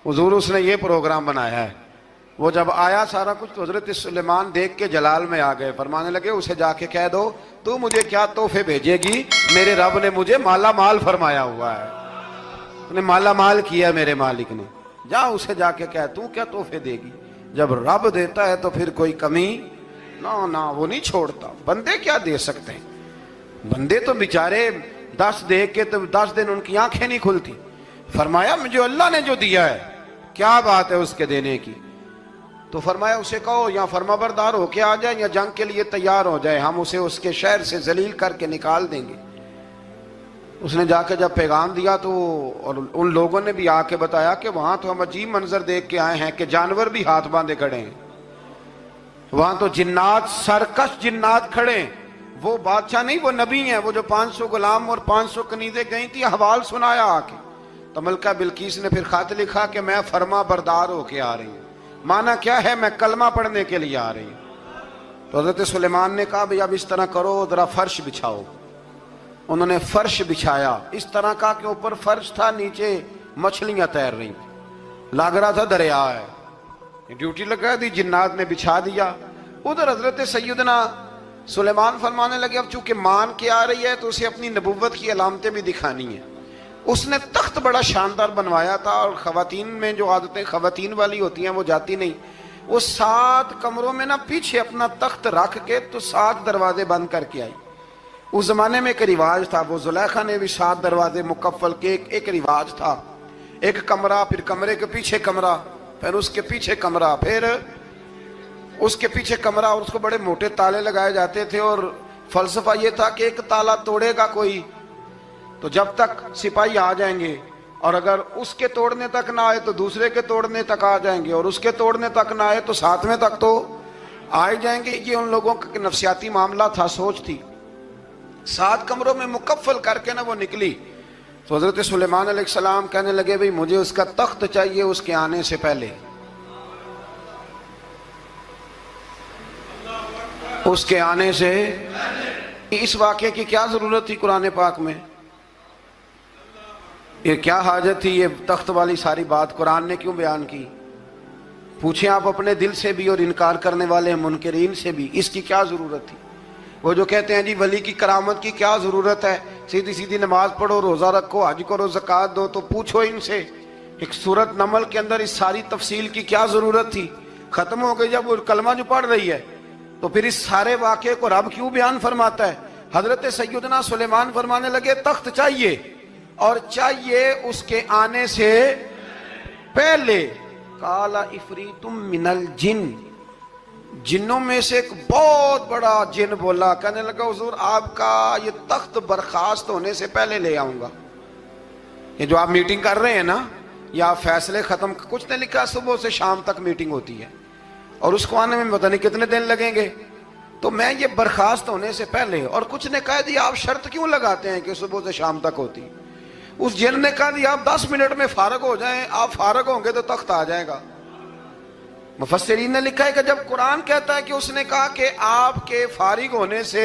حضور اس نے یہ پروگرام بنایا ہے۔ وہ جب آیا سارا کچھ تو حضرت سلیمان دیکھ کے جلال میں آ گئے، فرمانے لگے اسے جا کے کہہ دو تو مجھے کیا تحفے بھیجے گی، میرے رب نے مجھے مالا مال فرمایا ہوا ہے، انہیں مالا مال کیا میرے مالک نے، جا اسے جا کے کہہ تو کیا تحفے دے گی۔ جب رب دیتا ہے تو پھر کوئی کمی نہ وہ نہیں چھوڑتا۔ بندے کیا دے سکتے ہیں، بندے تو بیچارے 10 دے کے تو 10 دن ان کی آنکھیں نہیں کھلتی۔ فرمایا مجھے اللہ نے جو دیا ہے کیا بات ہے اس کے دینے کی، تو فرمایا اسے کہو یا فرما بردار ہو کے آ جائے یا جنگ کے لیے تیار ہو جائے، ہم اسے اس کے شہر سے ذلیل کر کے نکال دیں گے۔ اس نے جا کے جب پیغام دیا تو اور ان لوگوں نے بھی آ کے بتایا کہ وہاں تو ہم عجیب منظر دیکھ کے آئے ہیں کہ جانور بھی ہاتھ باندھے کھڑے ہیں، وہاں تو جنات، سرکش جنات کھڑے ہیں، وہ بادشاہ نہیں وہ نبی ہیں، وہ جو 500 غلام اور 500 کنیزیں گئی تھی حوال سنایا آ کے۔ تو ملکہ بلقیس نے پھر خط لکھا کہ میں فرما بردار ہو کے آ رہی ہوں، معنی کیا ہے میں کلمہ پڑھنے کے لیے آ رہی ہوں۔ تو حضرت سلیمان نے کہا بھئی اب اس طرح کرو ذرا فرش بچھاؤ۔ انہوں نے فرش بچھایا، اس طرح کا کہ اوپر فرش تھا نیچے مچھلیاں تیر رہی تھیں، لگ رہا تھا دریا ہے، ڈیوٹی لگا دی، جنات نے بچھا دیا۔ ادھر حضرت سیدنا سلیمان فرمانے لگے اب چونکہ مان کے آ رہی ہے تو اسے اپنی نبوت کی علامتیں بھی دکھانی ہیں۔ اس نے تخت بڑا شاندار بنوایا تھا، اور خواتین میں جو عادتیں خواتین والی ہوتی ہیں وہ جاتی نہیں، وہ 7 کمروں میں نا پیچھے اپنا تخت رکھ کے تو 7 دروازے بند کر کے آئی۔ اس زمانے میں ایک رواج تھا، وہ زلیخا نے بھی 7 دروازے مکفل کے ایک رواج تھا، ایک کمرہ، پھر کمرے کے پیچھے کمرہ، پھر اس کے پیچھے کمرہ، پھر اس کے پیچھے کمرہ، اور اس کو بڑے موٹے تالے لگائے جاتے تھے، اور فلسفہ یہ تھا کہ ایک تالا توڑے گا کوئی تو جب تک سپاہی آ جائیں گے، اور اگر اس کے توڑنے تک نہ آئے تو دوسرے کے توڑنے تک آ جائیں گے، اور اس کے توڑنے تک نہ آئے تو 7ویں تک تو آئے جائیں گے۔ یہ ان لوگوں کا نفسیاتی معاملہ تھا، سوچ تھی۔ 7 کمروں میں مکفل کر کے نا وہ نکلی تو حضرت سلیمان علیہ السلام کہنے لگے بھئی مجھے اس کا تخت چاہیے اس کے آنے سے پہلے، اس کے آنے سے۔ اس واقعے کی کیا ضرورت تھی قرآن پاک میں، یہ کیا حاجت تھی یہ تخت والی ساری بات قرآن نے کیوں بیان کی؟ پوچھیں آپ اپنے دل سے بھی اور انکار کرنے والے منکرین سے بھی، اس کی کیا ضرورت تھی؟ وہ جو کہتے ہیں جی ولی کی کرامت کی کیا ضرورت ہے، سیدھی سیدھی نماز پڑھو، روزہ رکھو، حج کرو، زکوٰۃ دو، تو پوچھو ان سے ایک سورت نمل کے اندر اس ساری تفصیل کی کیا ضرورت تھی؟ ختم ہو گئی جب وہ کلمہ جو پڑھ رہی ہے تو پھر اس سارے واقعے کو رب کیوں بیان فرماتا ہے؟ حضرت سیدنا سلیمان فرمانے لگے تخت چاہیے، اور چاہیے اس کے آنے سے پہلے۔ قال عفریت من الجن، جنوں میں سے ایک بہت بڑا جن بولا، کہنے لگا حضور آپ کا یہ تخت برخاست ہونے سے پہلے لے آؤں گا۔ یہ جو آپ میٹنگ کر رہے ہیں نا، یا آپ فیصلے ختم، کچھ نے لکھا صبح سے شام تک میٹنگ ہوتی ہے اور اس کو آنے میں پتہ نہیں کتنے دن لگیں گے، تو میں یہ برخاست ہونے سے پہلے، اور کچھ نے کہہ دیا آپ شرط کیوں لگاتے ہیں کہ صبح سے شام تک ہوتی؟ اس جن نے کہا دیا آپ 10 منٹ میں فارغ ہو جائیں، آپ فارغ ہوں گے تو تخت آ جائے گا۔ مفسرین نے لکھا ہے کہ جب قرآن کہتا ہے کہ اس نے کہا کہ آپ کے فارغ ہونے سے